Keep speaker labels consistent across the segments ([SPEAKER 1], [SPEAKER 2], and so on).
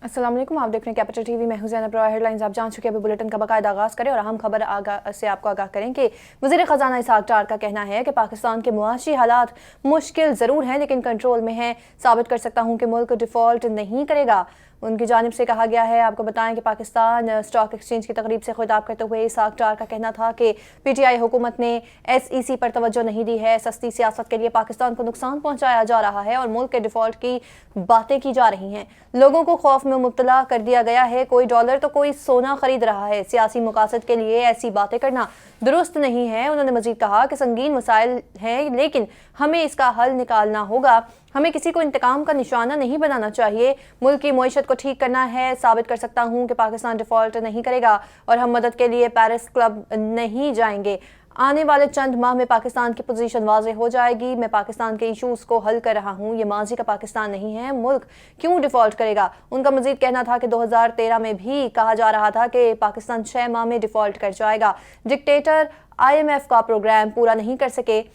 [SPEAKER 1] अस्सलाम वालेकुम, आप देख रहे हैं कैपिटल टीवी। मैं हूं ज़ैनब। हेडलाइंस आप जान चुके हैं। अभी बुलेटिन का बाकायदा आगाज़ करें और अहम खबर से आपको आगाह करें कि वज़ीर ख़जाना इसहाक़ डार का कहना है कि पाकिस्तान के मुआशी हालात मुश्किल ज़रूर हैं लेकिन कंट्रोल में हैं। साबित कर सकता हूं कि मुल्क डिफ़ॉल्ट नहीं करेगा। उनकी जानिब से कहा गया है। आपको बताएं कि पाकिस्तान स्टॉक एक्सचेंज की तकरीब से खिताब करते हुए इसहाक़ डार का कहना था कि PTI हुकूमत ने SEC पर तवज्जो नहीं दी है। सस्ती सियासत के लिए पाकिस्तान को नुकसान पहुंचाया जा रहा है और मुल्क के डिफ़ॉल्ट की बातें की जा रही हैं। लोगों को खौफ में मुब्तला कर दिया गया है। कोई डॉलर तो कोई सोना खरीद रहा है। सियासी मकासद के लिए ऐसी बातें करना दुरुस्त नहीं है। उन्होंने मजीद कहा कि संगीन मसाइल हैं लेकिन हमें इसका हल निकालना होगा। हमें किसी को इंतकाम का निशाना नहीं बनाना चाहिए। मुल्क की मईशत को ठीक करना है। साबित कर सकता हूँ कि पाकिस्तान डिफ़ॉल्ट नहीं करेगा और हम मदद के लिए पेरिस क्लब नहीं जाएंगे। आने वाले चंद माह में पाकिस्तान की पोजीशन वाज़ेह हो जाएगी। मैं पाकिस्तान के इशूज़ को हल कर रहा हूँ। ये माजी का पाकिस्तान नहीं है। मुल्क क्यों डिफ़ॉल्ट करेगा? उनका मजीद कहना था कि 2013 में भी कहा जा रहा था कि पाकिस्तान 6 माह में डिफ़ॉल्ट कर जाएगा। डिक्टेटर IMF का प्रोग्राम पूरा नहीं कर सके।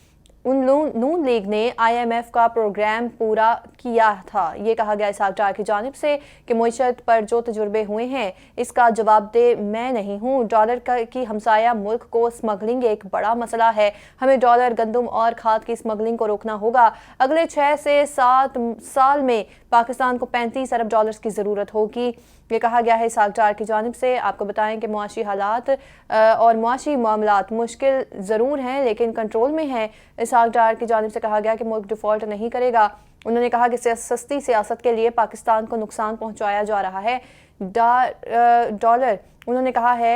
[SPEAKER 1] नून लीग ने IMF का प्रोग्राम पूरा किया था। ये कहा गया इसहाक़ डार की जानिब से कि मईशत पर जो तजुर्बे हुए हैं इसका जवाबदेह मैं नहीं हूँ। डॉलर की हमसाया मुल्क को स्मगलिंग एक बड़ा मसला है। हमें डॉलर, गंदम और खाद की स्मगलिंग को रोकना होगा। अगले 6 से 7 साल में पाकिस्तान को 35 अरब डॉलर्स की ज़रूरत होगी। ये कहा गया है इसहाक़ डार की जानिब से। आपको बताएं कि मुआशी हालात और मुआशी मामलात मुश्किल ज़रूर हैं लेकिन कंट्रोल में हैं। इसहाक़ डार की जानिब से कहा गया कि मुल्क डिफ़ॉल्ट नहीं करेगा। उन्होंने कहा कि सस्ती सियासत के लिए पाकिस्तान को नुकसान पहुंचाया जा रहा है। डॉलर उन्होंने कहा है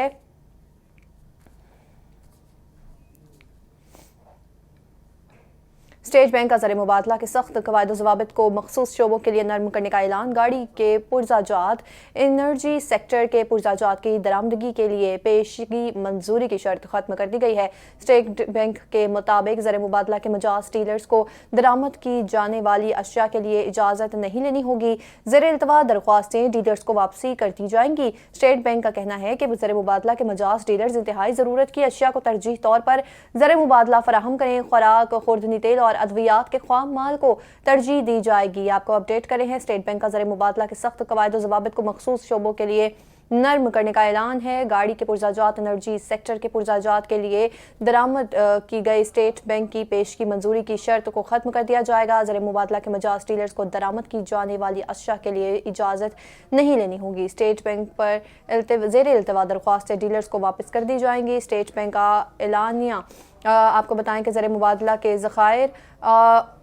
[SPEAKER 1] स्टेट बैंक का ज़र मुबादला के सख्त कवायद ज़वाबित को मखसूस शोबों के लिए नरम करने का ऐलान। गाड़ी के पुरज़ाजात एनर्जी सेक्टर के पुरज़ाजात की दरामदगी के लिए पेशगी मंजूरी की शर्त ख़त्म कर दी गई है। स्टेट बैंक के मुताबिक ज़र मुबादला के मजाज डीलर्स को दरामद की जाने वाली अशिया के लिए इजाज़त नहीं लेनी होगी। ज़र इल्तवा दरख्वास्तें डीलर्स को वापसी कर दी जाएंगी। स्टेट बैंक का कहना है कि ज़र मुबादला के मजाज डीलर्स इंतहाई ज़रूरत की अशिया को तरजीह तौर पर ज़र मुबादला फराहम करें। खुराक, खुर्दनी तेल और अद्वियात के ख्वाम माल को तरजीह दी जाएगी। आपको अपडेट करें हैं। स्टेट बैंक का ज़र मुबादला के सख्त कवायद ज़वाबित को मखसूस शोबों के लिए नर्म करने का ऐलान है। गाड़ी के पुरज़ाजात एनर्जी सेक्टर के पुरज़ाजात के लिए दरामद की गई स्टेट बैंक की पेशगी मंजूरी की शर्त को ख़त्म कर दिया जाएगा। ज़र मुबादला के मजाज डीलर्स को दरामद की जाने वाली अशिया के लिए इजाज़त नहीं लेनी होगी। स्टेट बैंक पर ज़ेर इल्तवा दरख्वास्तें डीलर्स को वापस कर दी जाएंगी। स्टेट बैंक का एलानिया आपको बताएं कि ज़र मुबादला के ज़खायर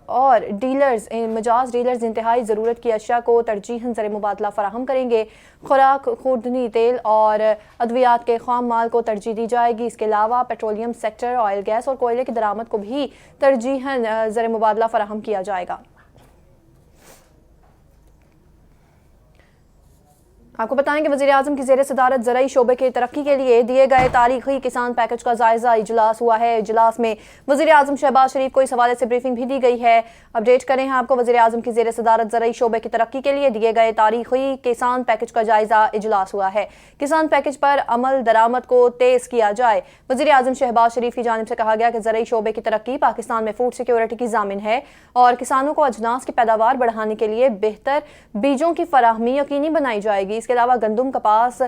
[SPEAKER 1] और डीलर्स मजाज डीलर्स इंतहाई ज़रूरत की अशिया को तरजीहन ज़र मुबादला फराहम करेंगे। खुराक, खुर्दनी तेल और अद्वियात के खाम माल को तरजीह दी जाएगी। इसके अलावा पेट्रोलियम सेक्टर, ऑयल, गैस और कोयले की दरामद को भी तरजीहन ज़र मुबादला फराहम किया जाएगा। आपको बताएं कि वज़ीर-ए-आज़म की ज़ेर सदारत ज़राई शोबे की तरक्की के लिए दिए गए तारीखी किसान पैकेज का जायज़ा इजलास हुआ है। इजलास में वज़ीर-ए-आज़म शहबाज शरीफ को इस हवाले से ब्रीफिंग भी दी गई है। अपडेट करें हैं आपको। वज़ीर-ए-आज़म की ज़ेर सदारत ज़राई शोबे की तरक्की के लिए दिए गए तारीखी किसान पैकेज का जायज़ा इजलास हुआ है। किसान पैकेज पर अमल दरामद को तेज़ किया जाए। वज़ीर-ए-आज़म शहबाज शरीफ की जानिब से कहा गया कि ज़राई शोबे की तरक्की पाकिस्तान में फूड सिक्योरिटी की ज़ामिन है और किसानों को अजनास की पैदावार बढ़ाने के लिए बेहतर बीजों की फराहमी यकीनी बनाई जाएगी। इसके अलावा गंदम, कपास,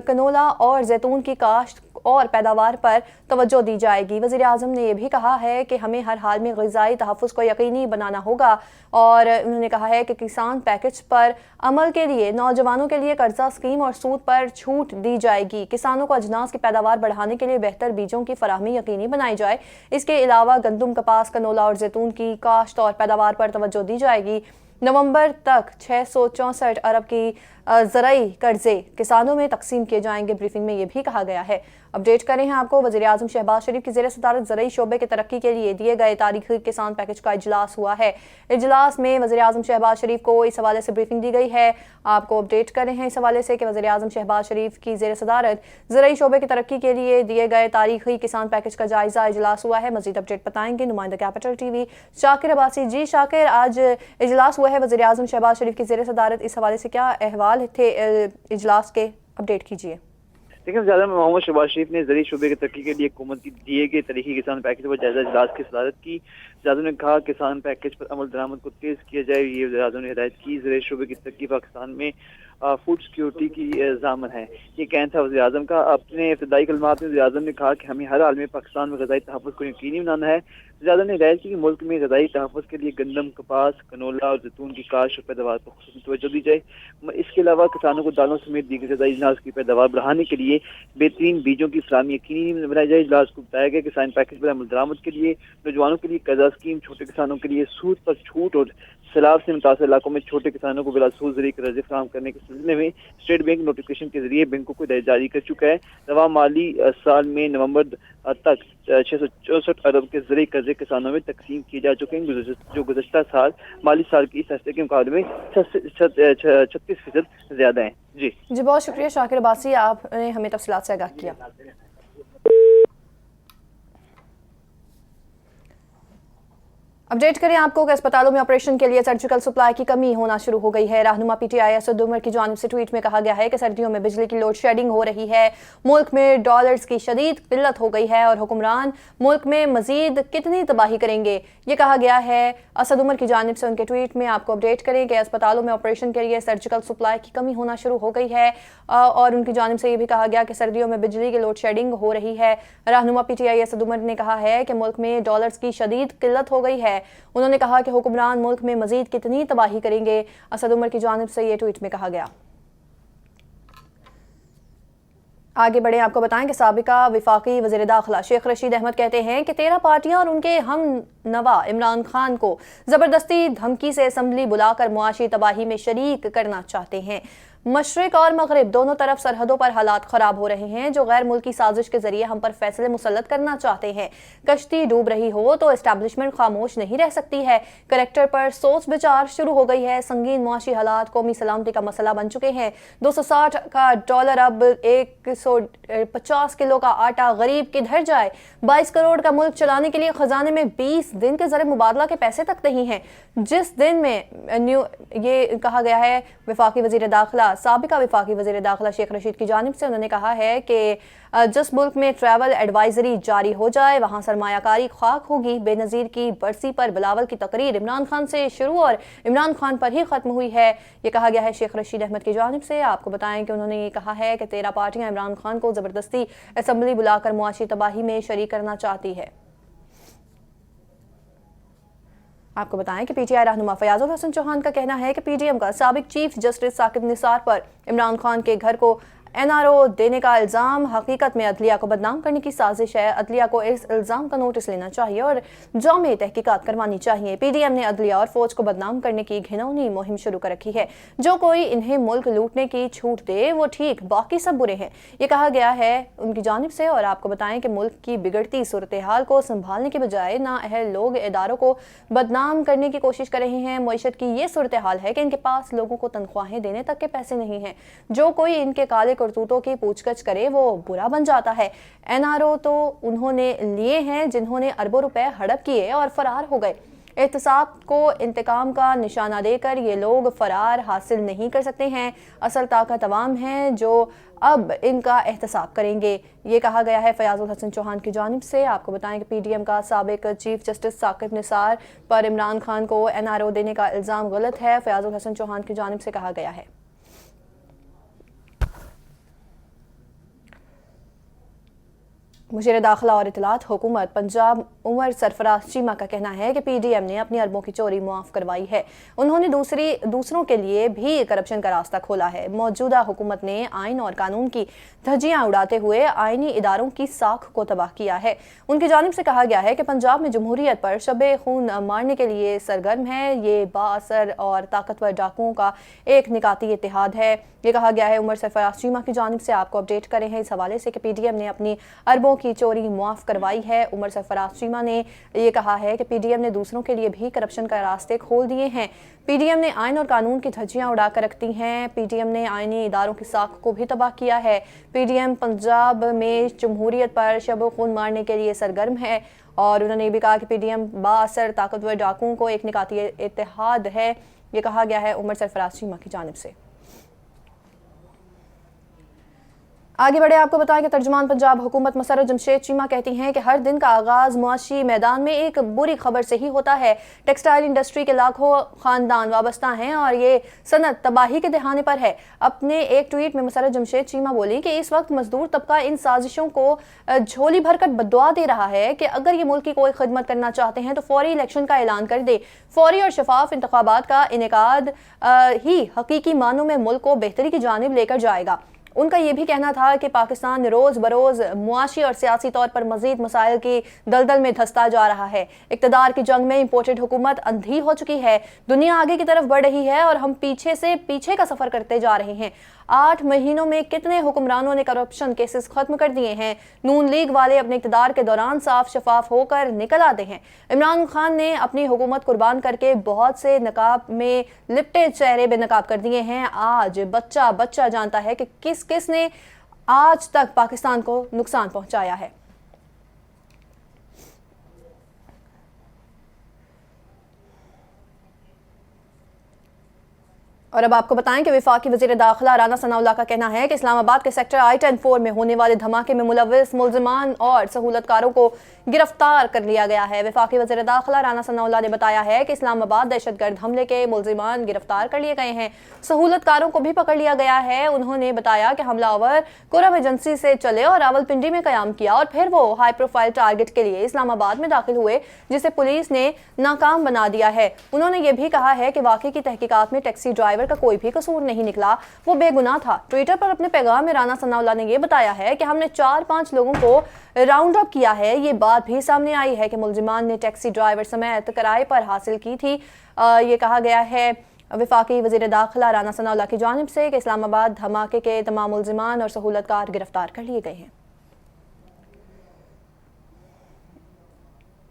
[SPEAKER 1] कनोला और जैतून की काश्त और पैदावार पर तवज्जो दी जाएगी। वज़ीर-ए-आज़म ने यह भी कहा है कि हमें हर हाल में ग़िज़ाई तहफ़्फ़ुज़ को यकीनी बनाना होगा और उन्होंने कहा है कि किसान पैकेज पर अमल के लिए नौजवानों के लिए कर्जा स्कीम और सूद पर छूट दी जाएगी। किसानों को अजनास की पैदावार बढ़ाने के लिए बेहतर बीजों की फराहमी यकीनी बनाई जाए। इसके अलावा गंदम, कपास, कनोला और जैतून की काश्त और पैदावार पर तवज्जो दी जाएगी। नवंबर तक 664 अरब की ज़राई कर्जे किसानों में तकसीम किए जाएंगे। ब्रीफिंग में यह भी कहा गया है। अपडेट करें हैं आपको। वज़ीर-ए-आज़म शहबाज शरीफ की ज़ेर सदारत ज़राई शोबे की तरक्की के लिए दिए गए तारीखी किसान पैकेज का इजलास हुआ है। इजलास में वज़ीर-ए-आज़म शहबाज शरीफ को इस हवाले से ब्रीफिंग दी गई है। आपको अपडेट करें हैं इस हवाले से कि वज़ीर-ए-आज़म शहबाज शरीफ की ज़ेर सदारत ज़राई शोबे की तरक्की के लिए दिए गए तारीखी किसान पैकेज का जायज़ा इजलास हुआ है। मज़ीद अपडेट बताएंगे नुमाइंदा कैपिटल टीवी शाकिर अब्बासी। जी शाकिर, आज इजलास हुआ है वज़ीर-ए-आज़म शहबाज शरीफ की ज़ेर सदारत, इस हवाले से क्या अहवाल थे इजलास के? अपडेट कीजिए।
[SPEAKER 2] लेकिन ज़्यादा मोहम्मद शहबाज शरीफ ने ज़राई शोबे की तरक्की के लिए हुकूमत की दिए गए तारीखी किसान पैकेज पर जायजा इजलास की सदारत की। वज़ीर-ए-आज़म ने कहा किसान पैकेज पर अमल दरामद को तेज़ किया जाए। ये वज़ीर-ए-आज़म ने हिदायत की। ज़राई शोबे की तरक्की पाकिस्तान में فوڈ سیکورٹی کی ضامن ہے. یہ کہنا تھا وزیر اعظم کا. اپنے ابتدائی کلمات میں وزیر اعظم نے کہا کہ ہمیں ہر حال میں پاکستان میں غذائی تحفظ کو یقینی بنانا ہے. وزیر اعظم نے ہدایت کی کہ ملک میں غذائی تحفظ کے لیے گندم، کپاس، کنولا اور زیتون کی کاشت اور پیداوار پر خصوصی توجہ دی جائے. اس کے علاوہ کسانوں کو دالوں سمیت دیگر غذائی اجناس کی پیداوار بڑھانے کے لیے بہترین بیجوں کی فراہمی یقینی بنائی جائے. اجلاس کو بتایا گیا کہ سائن پیکج پر عمل درآمد کے لیے نوجوانوں کے لیے قرضہ اسکیم، چھوٹے کسانوں کے لیے سود پر چھوٹ اور سیلاب سے متاثرہ علاقوں میں چھوٹے کسانوں کو بلا سود زرعی قرضے فراہم کرنے کے سلسلے میں اسٹیٹ بینک نوٹیفکیشن کے ذریعے بینکوں کو ہدایت جاری کر چکا ہے. رواں مالی سال میں نومبر تک 664 ارب کے زرعی قرضے کسانوں میں تقسیم کیے جا چکے ہیں، جو گزشتہ سال مالی سال کے اس ہفتے کے مقابلے میں 36% زیادہ ہیں.
[SPEAKER 1] جی بہت شکریہ شاکر عباسی، آپ نے ہمیں تفصیلات سے آگاہ کیا. اپڈیٹ کریں آپ کو کہ اسپتالوں میں آپریشن کے لیے سرجیکل سپلائی کی کمی ہونا شروع ہو گئی ہے. رہنما P T I Asad Umar کی جانب سے ٹویٹ میں کہا گیا ہے کہ سردیوں میں بجلی کی لوڈ شیڈنگ ہو رہی ہے، ملک میں ڈالرز کی شدید قلت ہو گئی ہے اور حکمران ملک میں مزید کتنی تباہی کریں گے. یہ کہا گیا ہے اسد عمر کی جانب سے ان کے ٹویٹ میں. آپ کو اپڈیٹ کریں کہ اسپتالوں میں آپریشن کے لیے سرجیکل سپلائی کی کمی ہونا شروع ہو گئی ہے اور ان کی جانب سے یہ بھی کہا گیا کہ سردیوں میں بجلی کی لوڈ شیڈنگ ہو رہی ہے. رہنما P T I Asad Umar نے کہا ہے کہ ملک میں ڈالرز کی شدید قلت ہو گئی ہے. انہوں نے کہا کہ حکمران ملک میں مزید کتنی تباہی کریں گے. اسد عمر کی جانب سے یہ ٹویٹ میں کہا گیا. آگے بڑھیں، آپ کو بتائیں کہ سابقہ وفاقی وزیر داخلہ شیخ رشید احمد کہتے ہیں کہ 13 پارٹیاں اور ان کے ہم نوا عمران خان کو زبردستی دھمکی سے اسمبلی بلا کر معاشی تباہی میں شریک کرنا چاہتے ہیں. مشرق اور مغرب دونوں طرف سرحدوں پر حالات خراب ہو رہے ہیں جو غیر ملکی سازش کے ذریعے ہم پر فیصلے مسلط کرنا چاہتے ہیں. کشتی ڈوب رہی ہو تو اسٹیبلشمنٹ خاموش نہیں رہ سکتی ہے. کریکٹر پر سوچ بچار شروع ہو گئی ہے. سنگین معاشی حالات قومی سلامتی کا مسئلہ بن چکے ہیں. $260 کا ڈالر اب 150 کلو کا آٹا غریب کدھر جائے. 22 کروڑ کا ملک چلانے کے لیے خزانے میں 20 دن کے زر مبادلہ کے پیسے تک نہیں ہیں. جس دن میں یہ کہا گیا ہے وفاقی وزیر داخلہ سابقہ وفاقی وزیر داخلہ شیخ رشید کی جانب سے. انہوں نے کہا ہے کہ جس ملک میں ٹریول ایڈوائزری جاری ہو جائے وہاں سرمایہ کاری خاک ہوگی. بے نظیر کی برسی پر بلاول کی تقریر عمران خان سے شروع اور عمران خان پر ہی ختم ہوئی ہے. یہ کہا گیا ہے شیخ رشید احمد کی جانب سے. آپ کو بتائیں کہ انہوں نے یہ کہا ہے کہ 13 پارٹیاں عمران خان کو زبردستی اسمبلی بلا کر معاشی تباہی میں شریک کرنا چاہتی ہے. آپ کو بتائیں کہ پی ٹی آئی رہنما فیاض الحسن چوہان کا کہنا ہے کہ پی ڈی ایم کا سابق چیف جسٹس ثاقب نثار پر عمران خان کے گھر کو NRO دینے کا الزام حقیقت میں عدلیہ کو بدنام کرنے کی سازش ہے. عدلیہ کو اس الزام کا نوٹس لینا چاہیے اور جامع تحقیقات کروانی چاہیے. پی ڈی ایم نے عدلیہ اور فوج کو بدنام کرنے کی گھناؤنی مہم شروع کر رکھی ہے. جو کوئی انہیں ملک لوٹنے کی چھوٹ دے وہ ٹھیک، باقی سب برے ہیں. یہ کہا گیا ہے ان کی جانب سے. اور آپ کو بتائیں کہ ملک کی بگڑتی صورتحال کو سنبھالنے کے بجائے نااہل لوگ اداروں کو بدنام کرنے کی کوشش کر رہے ہیں. معیشت کی یہ صورتحال ہے کہ ان کے پاس لوگوں کو تنخواہیں دینے تک کے پیسے نہیں ہیں. جو کوئی ان کے کالے کرتوتوں کی پوچھ گچھ کرے وہ برا بن جاتا ہے. NRO تو انہوں نے لیے ہیں جنہوں نے اربوں روپے ہڑپ کیے اور فرار ہو گئے. احتساب کو انتقام کا نشانہ دے کر یہ لوگ فرار حاصل نہیں کر سکتے ہیں. اصل طاقت عوام ہے جو اب ان کا احتساب کریں گے. یہ کہا گیا ہے فیاض الحسن چوہان کی جانب سے. آپ کو بتائیں کہ پی ڈی ایم کا سابق چیف جسٹس ثاقب نثار پر عمران خان کو NRO دینے کا الزام غلط ہے. فیاض الحسن چوہان کی جانب سے کہا گیا ہے. مشیر داخلہ اور اطلاعات حکومت پنجاب عمر سرفراز چیمہ کا کہنا ہے کہ پی ڈی ایم نے اپنی اربوں کی چوری معاف کروائی ہے. انہوں نے دوسروں کے لیے بھی کرپشن کا راستہ کھولا ہے. موجودہ حکومت نے آئین اور قانون کی دھجیاں اڑاتے ہوئے آئینی اداروں کی ساکھ کو تباہ کیا ہے. ان کی جانب سے کہا گیا ہے کہ پنجاب میں جمہوریت پر شب خون مارنے کے لیے سرگرم ہے. یہ بااثر اور طاقتور ڈاکوؤں کا ایک نکاتی اتحاد ہے. یہ کہا گیا ہے عمر سرفراز چیمہ کی جانب سے. آپ کو اپڈیٹ کرے ہیں اس حوالے سے کہ پی ڈی ایم نے اپنی اربوں کی چوری معاف کروائی ہے. عمر سرفراز چیمہ نے یہ کہا ہے کہ پی ڈی ایم نے دوسروں کے لیے بھی کرپشن کا راستے کھول دیے ہیں. پی ڈی ایم نے آئین اور قانون کی دھجیاں اڑا کر رکھتی ہیں. پی ڈی ایم نے آئینی اداروں کی ساکھ کو بھی تباہ کیا ہے. پی ڈی ایم پنجاب میں جمہوریت پر شب خون مارنے کے لیے سرگرم ہے. اور انہوں نے یہ بھی کہا کہ پی ڈی ایم بااثر طاقتور ڈاکوؤں کو ایک نکاتی اتحاد ہے. یہ کہا گیا ہے عمر سرفراز چیمہ کی جانب سے. आगे बढ़े आपको बताएं कि तर्जुमान पंजाब हुकूमत मसर्रत जमशेद चीमा कहती हैं कि हर दिन का आगाज़ मुआशी मैदान में एक बुरी खबर से ही होता है। टेक्सटाइल इंडस्ट्री के लाखों ख़ानदान वाबस्ता हैं और ये सनत तबाही के दहाने पर है। अपने एक ट्वीट में मसर्रत जमशेद चीमा बोली कि इस वक्त मजदूर तबका इन साजिशों को झोली भरकर बद्दुआ दे रहा है कि अगर ये मुल्क की कोई खिदमत करना चाहते हैं तो फौरी इलेक्शन का ऐलान कर दे। फौरी और शफाफ इंतखाबात का इनेकाद ही हकीकी मानों में मुल्क को बेहतरी की जानिब लेकर जाएगा। उनका ये भी कहना था कि पाकिस्तान रोज़ बरोज़ मुआशी और सियासी तौर पर मज़ीद मसाइल की दलदल में धंसता जा रहा है। इक़्तिदार की जंग में इम्पोर्टेड हुकूमत अंधी हो चुकी है। दुनिया आगे की तरफ बढ़ रही है और हम पीछे से पीछे का सफ़र करते जा रहे हैं। 8 महीनों में कितने हुक्मरानों ने करप्शन केसेस खत्म कर दिए हैं। नून लीग वाले अपने इक़्तिदार के दौरान साफ शफाफ होकर निकल आते हैं। इमरान खान ने अपनी हुकूमत कुर्बान करके बहुत से नकाब में लिपटे चेहरे बेनकाब कर दिए हैं। आज बच्चा बच्चा जानता है कि किस ने आज तक पाकिस्तान को नुकसान पहुंचाया है। और अब आपको बताएं कि वफाकी वज़ीर दाखिला राना सनाउल्लाह का कहना है कि इस्लामाबाद के सेक्टर I-10-4 में होने वाले धमाके में मुलव्विस मुल्ज़िमान और सहूलतकारों को गिरफ्तार कर लिया गया है। वफाकी वज़ीर दाखिला राना सनाउल्लाह ने बताया है कि इस्लामाबाद दहशतगर्द हमले के मुल्ज़िमान गिरफ्तार कर लिए गए हैं, सहूलतकारों को भी पकड़ लिया गया है। उन्होंने बताया कि हमलावर कुरम एजेंसी से चले और रावलपिंडी में क़याम किया और फिर वो हाई प्रोफाइल टारगेट के लिए इस्लामाबाद में दाखिल हुए, जिसे पुलिस ने नाकाम बना दिया है। उन्होंने ये भी कहा है कि वाक़े की तहकीकात में टैक्सी ड्राइवर का कोई भी कसूर नहीं निकला, वो बेगुनाह था। ट्विटर पर अपने पैगाम में राना सनाउल्लाह ने यह बताया है कि हमने 4-5 लोगों को राउंड अप किया है। ये बात भी सामने आई है कि मुल्जिमान ने टैक्सी ड्राइवर समेत किराए पर हासिल की थी। ये कहा गया है वफाकी वज़ीर दाखिला राना सनाउल्लाह की जानिब से कि इस्लामाबाद धमाके के तमाम मुल्जिमान और सहूलतकार गिरफ्तार कर लिए गए हैं।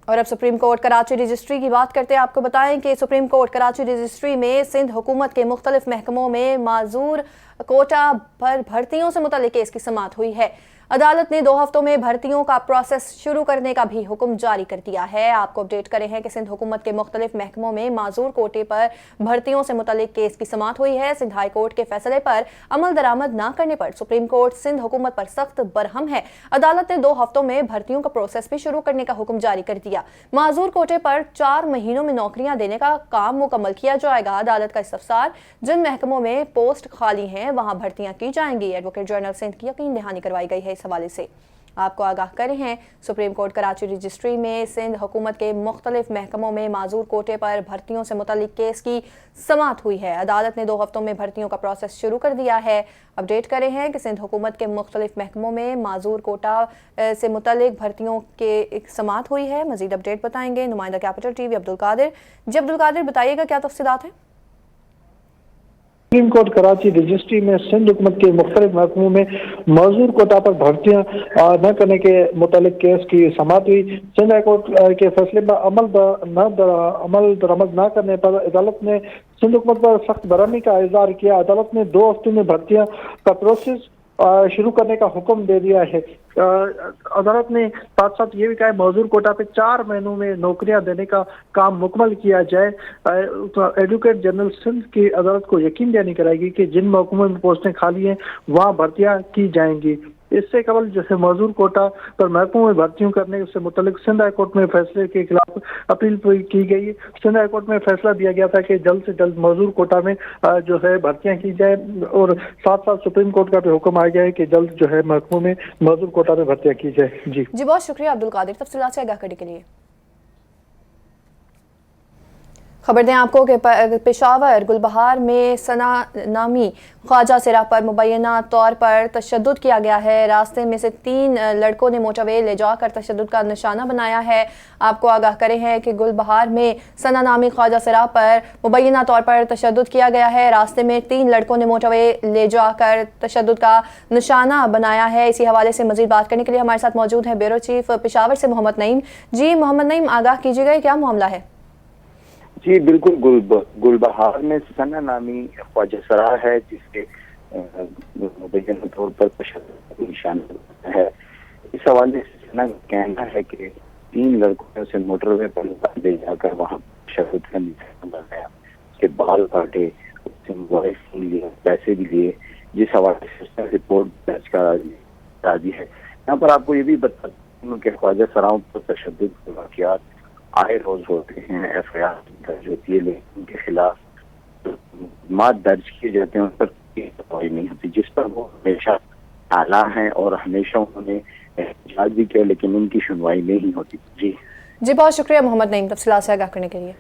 [SPEAKER 1] और अब सुप्रीम कोर्ट कराची रजिस्ट्री की बात करते हैं। आपको बताएं कि सुप्रीम कोर्ट कराची रजिस्ट्री में सिंध हुकूमत के मुख्तलिफ महकमों में माजूर कोटा पर भर्तियों से मुतल्लिक केस की समाअत हुई है। अदालत ने 2 हफ्तों में भर्तियों का प्रोसेस शुरू करने का भी हुक्म जारी कर दिया है। आपको अपडेट करें हैं कि सिंध हुकूमत के मुख्तलिफ महकमों में माजूर कोटे पर भर्तियों से मुतल्लिक केस की समाअत हुई है। सिंध हाई कोर्ट के फैसले पर अमल दरामद न करने पर सुप्रीम कोर्ट सिंध हुकूमत पर सख्त बरहम है। अदालत ने 2 हफ्तों में भर्तियों का प्रोसेस भी शुरू करने का हुक्म जारी कर दिया। माजूर कोटे पर 4 महीनों में नौकरियां देने का काम मुकम्मल किया जाएगा। अदालत का इस्तफसार, जिन महकमों में पोस्ट खाली हैं वहां भर्तियां की जाएंगी। एडवोकेट जनरल सिंध की यकीन दहानी करवाई गई है। इस हवाले से आपको आगाह करे हैं, सुप्रीम कोर्ट कराची रजिस्ट्री में सिंध हुकूमत के मुख्तलिफ महकमों में माजूर कोटे पर भर्तियों से मुतल्लिक केस की समाअत हुई है। अदालत ने 2 हफ्तों में भर्तियों का प्रोसेस शुरू कर दिया है। अपडेट करें हैं कि सिंध हुकूमत के मुख्तलिफ महकमों में माजूर कोटा से मुतल्लिक भर्तियों के समाअत हुई है। मजीद अपडेट बताएंगे नुमाइंदा कैपिटल टीवी अब्दुल कादिर। जी अब्दुल कादिर, बताइएगा क्या तफसीलात हैं।
[SPEAKER 3] सुप्रीम कोर्ट कराची रजिस्ट्री में सिंध हुकूमत के मुख्तलिफ महकमों में मौजूद कोटा पर भर्तियां न करने के मुतालिक केस की समाअत हुई। सिंध हाई कोर्ट के फैसले पर अमल दरामद न करने पर अदालत ने सिंध हुकूमत पर सख्त बरहमी का इजहार किया। अदालत ने 2 हफ्तों में भर्तियां का प्रोसेस शुरू करने का हुक्म दे दिया है। अदालत ने साथ साथ ये भी कहा मौजूद कोटा पे 4 महीनों में नौकरियां देने का काम मुकम्मल किया जाए। एडवोकेट जनरल सिंध की अदालत को यकीन दहानी कराएगी कि जिन महकमों में पोस्टें खाली हैं वहाँ भर्तियां की जाएंगी। इससे कबल जैसे मौजूद कोटा पर महकमों में भर्तियों करने से मुतल्लिक सिंध हाई कोर्ट में फैसले के खिलाफ अपील की गई। सिंध हाई कोर्ट में फैसला दिया गया था कि जल्द से जल्द मौजूद कोटा में जो है भर्तियां की जाए और साथ साथ सुप्रीम कोर्ट का भी हुक्म आ गया है कि जल्द जो है महकमों में मौजूद कोटा में भर्तियां की जाए। जी
[SPEAKER 1] बहुत शुक्रिया अब्दुल कादिर तफसीलात से आगाह करने के लिए। खबर दें आपको कि पेशावर गुलबहार में सना नामी ख्वाजा सिरा पर मुबैना तौर पर तशद्दुद किया गया है। रास्ते में से 3 लड़कों ने मोटरवे ले जाकर तशद्दुद का निशाना बनाया है। आपको आगाह करें हैं कि गुलबहार में सना नामी ख्वाजा सिरा पर मुबैना तौर पर तशद्दुद किया गया है। रास्ते में 3 लड़कों ने मोटरवे ले जाकर तशद्दुद का निशाना बनाया है। इसी हवाले से मजीद बात करने के लिए हमारे साथ मौजूद हैं ब्यूरो चीफ पेशावर से मोहम्मद नईम। जी मोहम्मद नईम, आगाह कीजिएगा क्या मामला है।
[SPEAKER 4] जी बिल्कुल, गुलबहार में सना नामी ख्वाजा सरा है जिसके मुबैना तौर पर तशद्दुद निशान है। इस हवाले से सना का कहना है कि 3 लड़कों ने उसे मोटरवे पर ले जाकर वहाँ तशद्दुद का निशान बनाया, उसके बाल काटे, उससे मोबाइल फोन लिया, पैसे भी लिए, जिस हवाले से उसने रिपोर्ट दर्ज करा दी। راضی ہے۔ یہاں پر آپ کو یہ بھی بتا دوں کہ خواجہ سراؤں پر تشدد کے واقعات آئے روز ہوتے ہیں، ایف آئی آر درج ہوتی ہے، لیکن ان کے خلاف مقدمات درج کیے جاتے ہیں، ان پر کوئی کارروائی نہیں ہوتی، جس پر وہ ہمیشہ اعلیٰ ہیں اور ہمیشہ انہوں نے احتجاج بھی کیا، لیکن ان کی سنوائی نہیں ہوتی۔
[SPEAKER 1] جی بہت شکریہ محمد نعیم تفصیلات سے آگاہ کرنے کے لیے۔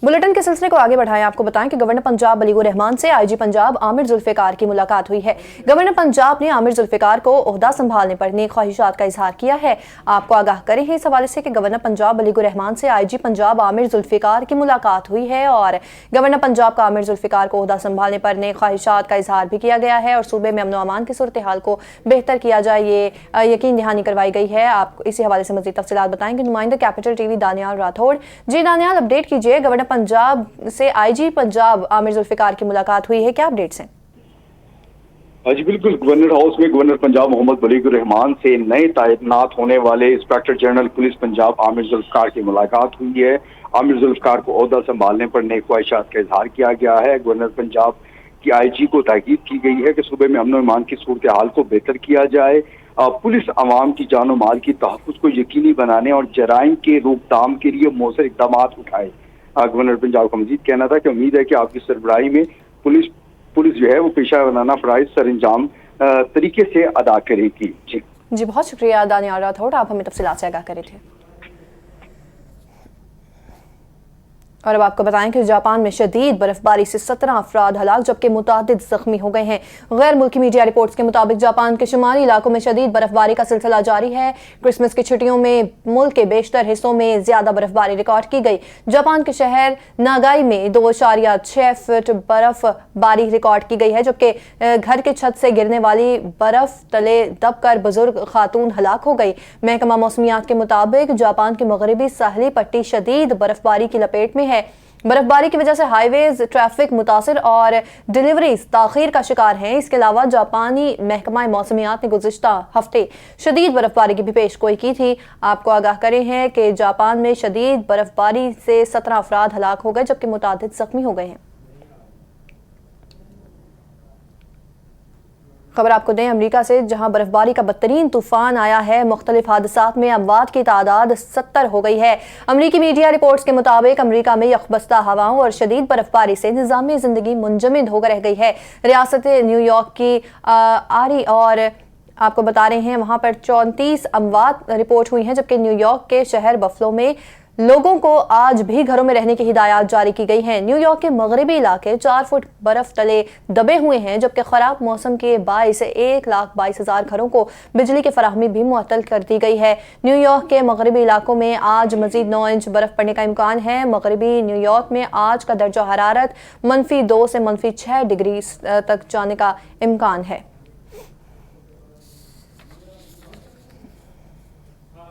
[SPEAKER 1] بلیٹن کے سلسلے کو آگے بڑھائیں، آپ کو بتائیں کہ گورنر پنجاب علی الرحمان سے آئی جی پنجاب عامر ذوالفقار کی ملاقات ہوئی ہے۔ گورنر پنجاب نے عامر ذوالفقار کو عہدہ سنبھالنے پر نیک خواہشات کا اظہار کیا ہے۔ آپ کو آگاہ کریں ہیں اس حوالے سے کہ گورنر پنجاب علی الرحمان سے آئی جی پنجاب عامر ذوالفقار کی ملاقات ہوئی ہے اور گورنر پنجاب کا عامر ذوالفقار کو عہدہ سنبھالنے پر نیک خواہشات کا اظہار بھی کیا گیا ہے اور صوبے میں امن و امان کی صورتحال کو بہتر کیا جائے یہ یقین دہانی کروائی گئی ہے۔ آپ اسی حوالے سے مزید تفصیلات بتائیں گے نمائندہ capital T V Danial Rathore. جی دانیال، اپڈیٹ کیجیے، گورنر پنجاب سے آئی جی پنجاب عامر ذوالفقار کی ملاقات ہوئی ہے، کیا اپڈیٹس ہیں؟
[SPEAKER 5] جی بالکل، گورنر ہاؤس میں گورنر پنجاب محمد بلیغ الرحمان سے نئے تعینات ہونے والے انسپیکٹر جنرل پولیس پنجاب عامر ذوالفقار کی ملاقات ہوئی ہے۔ عامر ذوالفقار کو عہدہ سنبھالنے پر نیک خواہشات کا اظہار کیا گیا ہے۔ گورنر پنجاب کی آئی جی کو تاکید کی گئی ہے کہ صوبے میں امن و امان کی صورتحال کو بہتر کیا جائے، پولیس عوام کی جان و مال کی تحفظ کو یقینی بنانے اور جرائم کے روک تھام کے لیے مؤثر اقدامات اٹھائے۔ گورنر پنجاب کا مزید کہنا تھا کہ امید ہے کہ آپ کی سربراہی میں پولیس جو ہے وہ پیشہ ورانہ فرائض سر انجام طریقے سے ادا کرے گی۔
[SPEAKER 1] جی بہت شکریہ دانیال راٹھوڑ، آپ ہمیں تفصیلات سے آگاہ کرے تھے۔ اور اب آپ کو بتائیں کہ جاپان میں شدید برف باری سے 17 افراد ہلاک جبکہ متعدد زخمی ہو گئے ہیں۔ غیر ملکی میڈیا رپورٹس کے مطابق جاپان کے شمالی علاقوں میں شدید برف باری کا سلسلہ جاری ہے۔ کرسمس کی چھٹیوں میں ملک کے بیشتر حصوں میں زیادہ برف باری ریکارڈ کی گئی۔ جاپان کے شہر ناگائی میں 2.6 فٹ برف باری ریکارڈ کی گئی ہے جبکہ گھر کے چھت سے گرنے والی برف تلے دب کر بزرگ خاتون ہلاک ہو گئی۔ محکمہ موسمیات کے مطابق جاپان کی مغربی ساحلی پٹی شدید برف باری کی لپیٹ میں ہے۔ برف باری کی وجہ سے ہائی ویز ٹریفک متاثر اور ڈیلیوریز تاخیر کا شکار ہیں۔ اس کے علاوہ جاپانی محکمہ موسمیات نے گزشتہ ہفتے شدید برف باری کی بھی پیش گوئی کی تھی۔ آپ کو آگاہ کرے ہیں کہ جاپان میں شدید برف باری سے 17 افراد ہلاک ہو گئے جبکہ متعدد زخمی ہو گئے ہیں۔ خبر آپ کو دیں امریکہ سے، جہاں برف باری کا بدترین طوفان آیا ہے۔ مختلف حادثات میں اموات کی تعداد 70 ہو گئی ہے۔ امریکی میڈیا رپورٹس کے مطابق امریکہ میں یخبستہ ہواؤں اور شدید برف باری سے نظام زندگی منجمد ہو کر رہ گئی ہے۔ ریاست نیو یارک کی آری اور آپ کو بتا رہے ہیں وہاں پر 34 اموات رپورٹ ہوئی ہیں جبکہ نیو یارک کے شہر بفلو میں لوگوں کو آج بھی گھروں میں رہنے کی ہدایات جاری کی گئی ہیں۔ نیو یارک کے مغربی علاقے 4 فٹ برف تلے دبے ہوئے ہیں جبکہ خراب موسم کے باعث 1,22,000 گھروں کو بجلی کی فراہمی بھی معطل کر دی گئی ہے۔ نیو یارک کے مغربی علاقوں میں آج مزید 9 انچ برف پڑنے کا امکان ہے۔ مغربی نیو یارک میں آج کا درجہ حرارت -2 سے -6 ڈگری تک جانے کا امکان ہے۔